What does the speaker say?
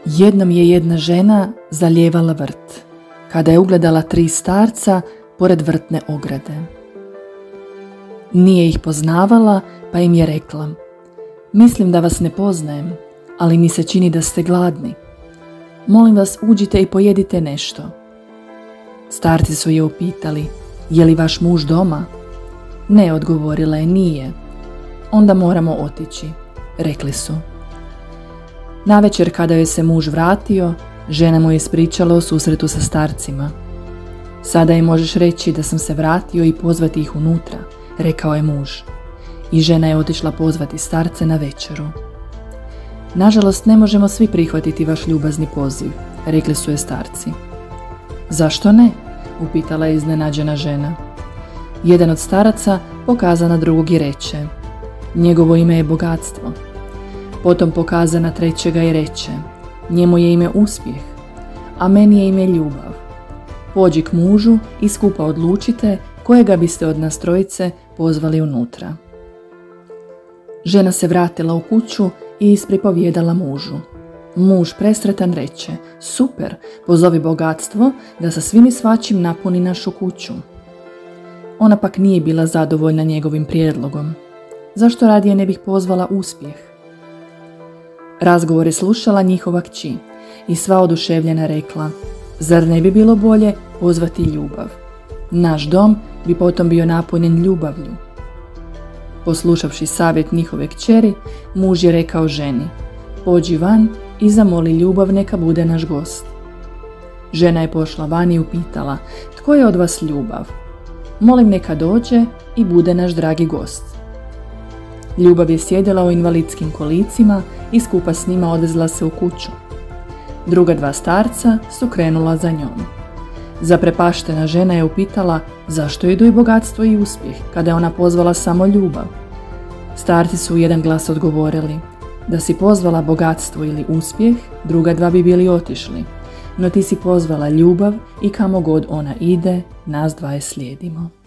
Jednom je jedna žena zalijevala vrt, kada je ugledala 3 starca pored vrtne ograde. Nije ih poznavala, pa im je rekla: "Mislim da vas ne poznajem, ali mi se čini da ste gladni. Molim vas, uđite i pojedite nešto." Starci su je upitali: "Je li vaš muž doma?" "Ne," odgovorila je, "nije." "Onda moramo otići," rekli su. Navečer kada joj se muž vratio, žena mu je ispričala o susretu sa starcima. "Sada im možeš reći da sam se vratio i pozvati ih unutra," rekao je muž. I žena je otišla pozvati starce na večeru. "Nažalost, ne možemo svi prihvatiti vaš ljubazni poziv," rekli su je starci. "Zašto ne?" upitala je iznenađena žena. Jedan od staraca pokaza na drugog i reče: "Njegovo ime je bogatstvo." Potom pokaza na trećega i reče: "Njemu je ime uspjeh, a meni je ime ljubav. Pođi k mužu i skupa odlučite kojega biste od nas trojice pozvali unutra." Žena se vratila u kuću i ispripovijedala mužu. Muž presretan reče: "Super, pozovi bogatstvo da sa svim i svačim napuni našu kuću." Ona pak nije bila zadovoljna njegovim prijedlogom. Zašto radije ne bih pozvala uspjeh? Razgovor je slušala njihova kći i sva oduševljena rekla: "Zar ne bi bilo bolje pozvati ljubav? Naš dom bi potom bio napunjen ljubavlju." Poslušavši savjet njihove kćeri, muž je rekao ženi: "Pođi van i zamoli ljubav neka bude naš gost." Žena je pošla van i upitala: "Tko je od vas ljubav? Molim neka dođe i bude naš dragi gost." Ljubav je sjedila u invalidskim kolicima i skupa s njima odvezla se u kuću. Druga 2 starca su krenula za njom. Zaprepaštena žena je upitala zašto idu i bogatstvo i uspjeh, kada je ona pozvala samo ljubav. Starci su u jedan glas odgovorili: "Da si pozvala bogatstvo ili uspjeh, druga 2 bi bili otišli, no ti si pozvala ljubav i kamo god ona ide, nas 2 je slijedimo."